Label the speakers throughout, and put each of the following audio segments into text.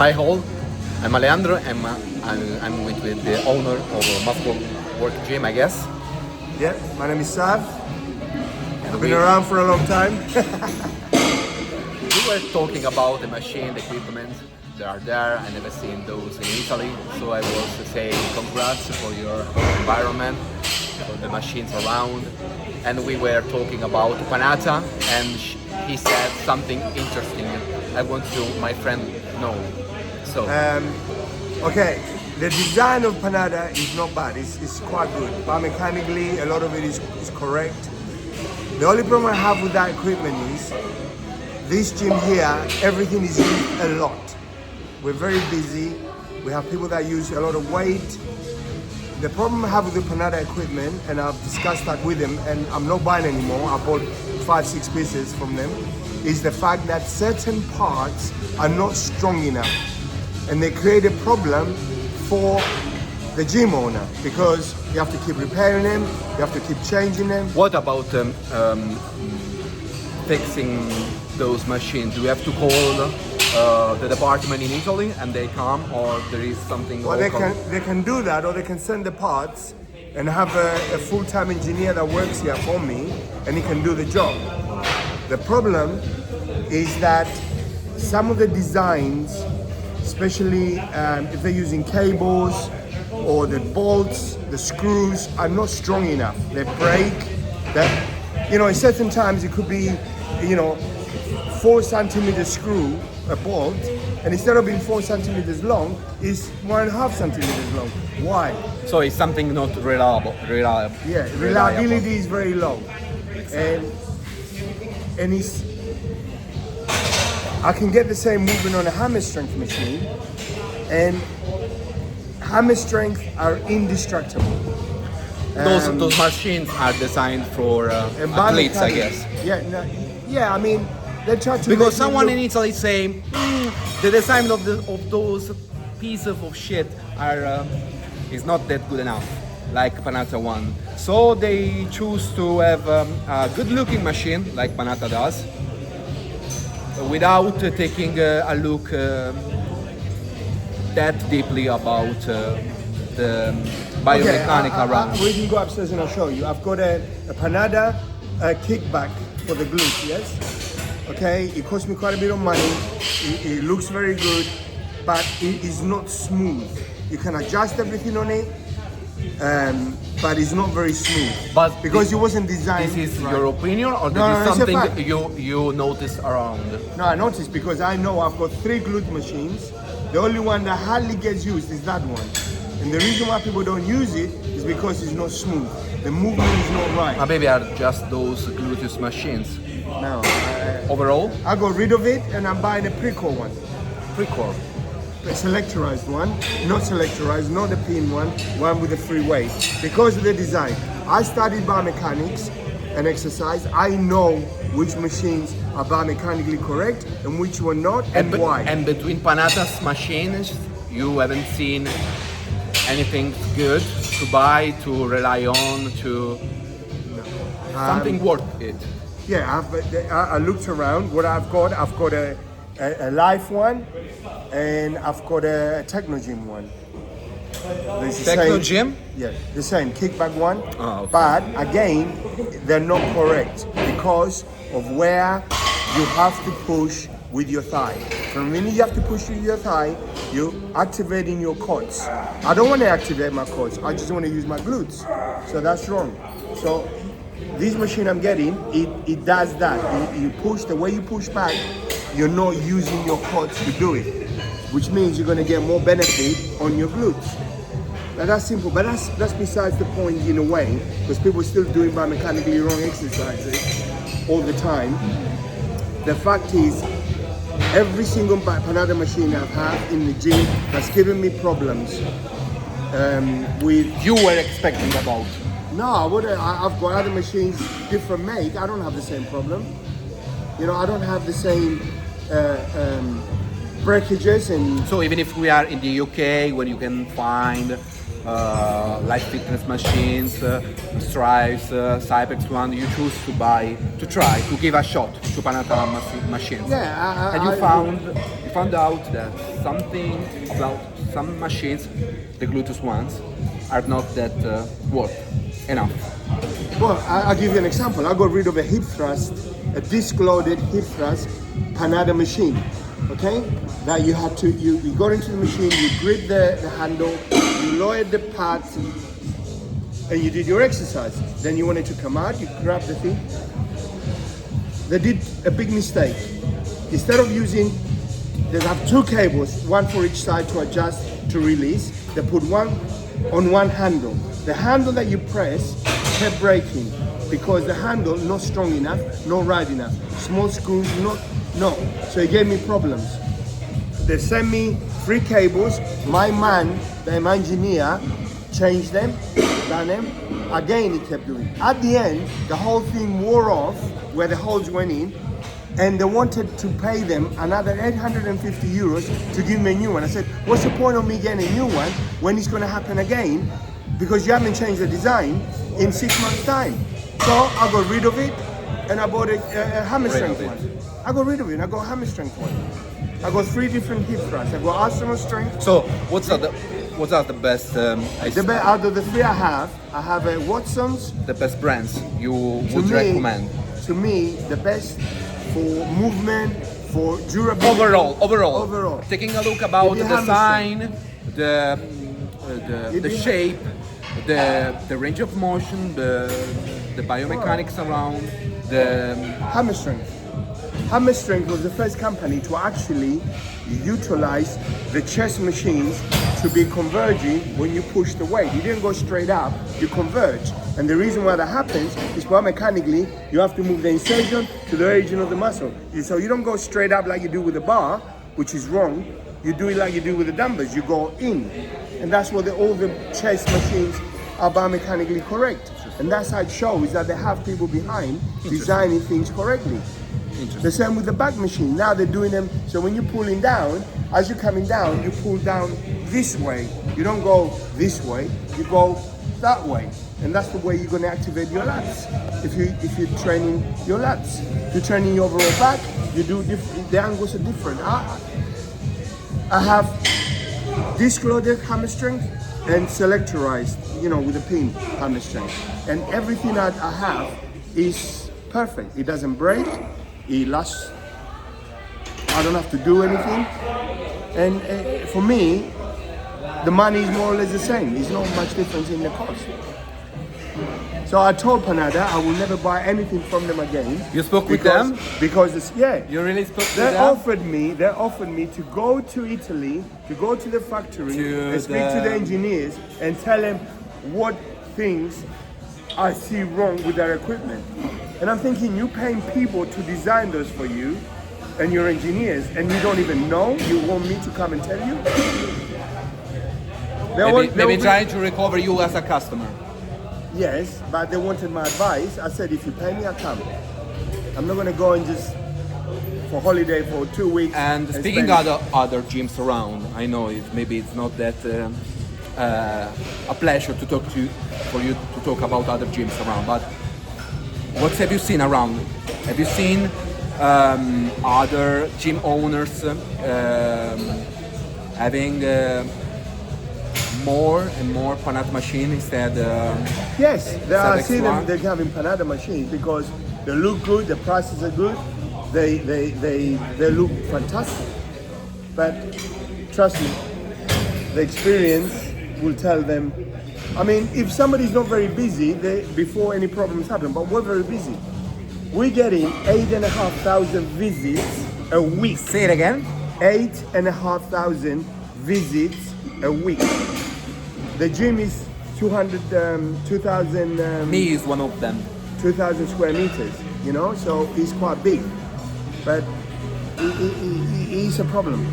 Speaker 1: Hi all, I'm Alejandro and I'm with the owner of Muscleworks Gym, I guess.
Speaker 2: Yeah, my name is Sav.
Speaker 1: And
Speaker 2: I've been around for a long time.
Speaker 1: we were talking about the machine, the equipment that are there. I never seen those in Italy, so I was saying congrats for your environment, for the machines around. And we were talking about Panata, and he said something interesting. I want to, my friend, know. So,
Speaker 2: Okay, the design of Panada is not bad, it's quite good. Biomechanically, a lot of it is correct. The only problem I have with that equipment is, this gym here, everything is used a lot. We're very busy, we have people that use a lot of weight. The problem I have with the Panada equipment, and I've discussed that with them, and I'm not buying anymore, I bought 5-6 pieces from them, is the fact that certain parts are not strong enough. And they create a problem for the gym owner because you have to keep repairing them, you have to keep changing them.
Speaker 1: what about fixing those machines? Do we have to call the department in Italy and they come, or there is something
Speaker 2: Well,
Speaker 1: local?
Speaker 2: they can do that, or they can send the parts and have a full-time engineer that works here for me, and he can do the job. The problem is that some of the designs, especially if they're using cables or the bolts, the screws are not strong enough. They break. That, at certain times it could be, 4 centimeter screw, a bolt, and instead of being 4 centimeters long, it's 1.5 centimeters long. Why?
Speaker 1: So it's something not reliable.
Speaker 2: Yeah, reliability is very low, and it's. I can get the same movement on a hammer strength machine, and hammer strength are indestructible.
Speaker 1: Those machines are designed for
Speaker 2: And
Speaker 1: athletes, I
Speaker 2: biomechanics-
Speaker 1: guess.
Speaker 2: Yeah, I mean, they try to
Speaker 1: Because
Speaker 2: make it
Speaker 1: someone
Speaker 2: look-
Speaker 1: in Italy saying the design of those pieces of shit is not that good enough, like Panata one. So they choose to have a good-looking machine like Panata does, without taking a look that deeply about the biomechanic around.
Speaker 2: We can go upstairs and I'll show you. I've got a Panada kickback for the glute, yes? Okay, it cost me quite a bit of money. It looks very good, but it is not smooth. You can adjust everything on it, but it's not very smooth.
Speaker 1: But
Speaker 2: because it wasn't designed.
Speaker 1: This is
Speaker 2: right.
Speaker 1: your opinion, or
Speaker 2: No,
Speaker 1: this is
Speaker 2: it's a fact.
Speaker 1: something you notice around?
Speaker 2: No, I noticed because I know I've got 3 glute machines. The only one that hardly gets used is that one. And the reason why people don't use it is because it's not smooth. The movement is not right.
Speaker 1: Maybe are just those gluteus machines.
Speaker 2: No,
Speaker 1: Overall,
Speaker 2: I got rid of it and I'm buying a pre-core one.
Speaker 1: pre-core.
Speaker 2: A selectorized one, not selectorized, not the pin one with the free weight. Because of the design. I studied biomechanics and exercise. I know which machines are biomechanically correct and which were not, and why.
Speaker 1: And between Panata's machines, you haven't seen anything good to buy, to rely on, to something worth it.
Speaker 2: Yeah, I looked around. What I've got a Life one, and I've got a Techno Gym one. It's the
Speaker 1: Techno
Speaker 2: same-
Speaker 1: Gym?
Speaker 2: Yeah, the same kickback one.
Speaker 1: Oh, okay.
Speaker 2: But again, they're not correct because of where you have to push with your thigh. From the minute you have to push with your thigh, you're activating your quads. I don't want to activate my quads. I just want to use my glutes. So that's wrong. So this machine I'm getting, it does that. You push, the way you push back, you're not using your quads to do it, which means you're going to get more benefit on your glutes. Now that's simple, but that's besides the point in a way, because people are still doing biomechanically wrong exercises all the time. The fact is, every single Panada machine I've had in the gym has given me problems with.
Speaker 1: You were expecting about.
Speaker 2: No, I've got other machines, different make. I don't have the same problem. I don't have the same breakages and.
Speaker 1: So even if we are in the UK, when you can find light fitness machines, Strives, Cybex one, you choose to try to give a shot to Panata machines.
Speaker 2: Yeah,
Speaker 1: and you we found out that something about some machines, the gluteus ones, are not that worth enough.
Speaker 2: Well, I'll give you an example. I got rid of a hip thrust, a disc-loaded hip thrust Panada machine, okay? That you had to, you got into the machine, you grip the handle, you lowered the pads, and you did your exercise. Then you wanted to come out, you grab the thing. They did a big mistake. Instead of using, they have two cables, one for each side to adjust, to release. They put one on one handle. The handle that you press kept breaking because the handle not strong enough, not right enough. Small screws, no. So it gave me problems. They sent me 3 cables. My man, the engineer, changed them, done them. Again, he kept doing it. At the end, the whole thing wore off where the holes went in, and they wanted to pay them another 850 euros to give me a new one. I said, what's the point of me getting a new one when it's going to happen again? Because you haven't changed the design in 6 months' time. So I got rid of it, and I bought a hammer strength one. I got rid of it, and I got a hammer strength one. I got 3 different hip thrusts. I got arsenal strength.
Speaker 1: So what's are the best?
Speaker 2: Out of the 3 I have a Watson's.
Speaker 1: The best brands you would recommend?
Speaker 2: To me, the best for movement, for durability.
Speaker 1: Overall. Taking a look about the design, the shape, the range of motion, the biomechanics around, the
Speaker 2: hammer strength. Hammer Strength was the first company to actually utilize the chest machines to be converging when you push the weight. You didn't go straight up, you converge. And the reason why that happens is biomechanically, you have to move the incision to the origin of the muscle. So you don't go straight up like you do with the bar, which is wrong. You do it like you do with the dumbbells, you go in. And that's what all the chest machines are biomechanically correct. And that's how it shows that they have people behind designing things correctly. The same with the back machine. Now they're doing them, so when you're pulling down, as you're coming down, you pull down this way. You don't go this way, you go that way. And that's the way you're going to activate your lats. If you're training your lats. If you're training your overall back, you do the angles are different. I have disc-loaded hammer strength and selectorized, with a pin hammer strength. And everything that I have is perfect. It doesn't break. It lasts. I don't have to do anything. And for me, the money is more or less the same. There's not much difference in the cost. So I told Panada I will never buy anything from them again.
Speaker 1: You spoke with them?
Speaker 2: Because
Speaker 1: You really spoke with
Speaker 2: them? They offered me to go to Italy, to go to the factory and speak to the engineers and tell them what things I see wrong with their equipment. And I'm thinking, you're paying people to design those for you and your engineers, and you don't even know? You want me to come and tell you?
Speaker 1: Maybe trying to recover you as a customer.
Speaker 2: Yes, but they wanted my advice. I said, if you pay me, I'll come. I'm not going to go and just for holiday for 2 weeks.
Speaker 1: And speaking of other gyms around, I know maybe it's not that a pleasure to talk to for you to talk about other gyms around, but what have you seen around? Have you seen other gym owners having more and more Panada machine instead?
Speaker 2: Yes, I see them. They're having Panada machines because they look good. The prices are good. They look fantastic. But trust me, the experience will tell them. I mean, if somebody's not very busy, before any problems happen, but we're very busy. We're getting 8,500 visits a week.
Speaker 1: Say it again.
Speaker 2: 8,500 visits a week. The gym is 2,000.
Speaker 1: Me is one of them.
Speaker 2: 2,000 square meters, so it's quite big. But it is a problem.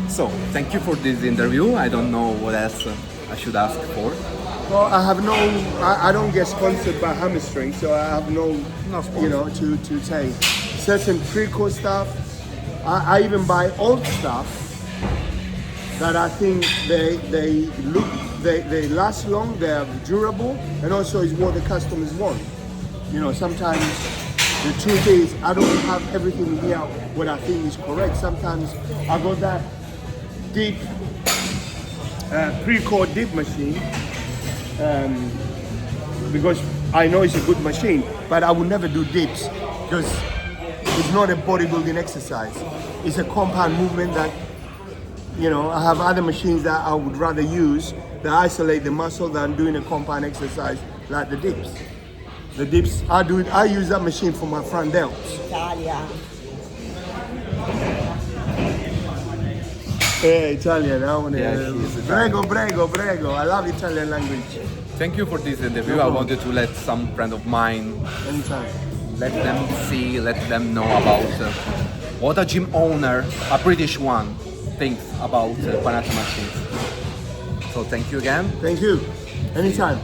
Speaker 1: So, thank you for this interview. I don't know what else I should ask for.
Speaker 2: Well, I don't get sponsored by Hamstring, so I have no to say. Certain pre-course stuff, I even buy old stuff that I think they last long, they're durable, and also is what the customers want. Sometimes The truth is, I don't have everything here what I think is correct. Sometimes I got that deep, pre-core dip machine because I know it's a good machine, but I would never do dips because it's not a bodybuilding exercise. It's a compound movement that, you know, I have other machines that I would rather use that isolate the muscle than doing a compound exercise like the dips. The dips, I use that machine for my front delts.
Speaker 3: Italia.
Speaker 2: Italian, I want to.
Speaker 1: Yeah, she's
Speaker 2: Prego, prego, prego. I love Italian language.
Speaker 1: Thank you for this interview.
Speaker 2: No
Speaker 1: I
Speaker 2: problem.
Speaker 1: wanted to let some friend of mine,
Speaker 2: Anytime.
Speaker 1: let them see, let them know about what a gym owner, a British one, thinks about Pilates machines. So thank you again.
Speaker 2: Thank you. Anytime.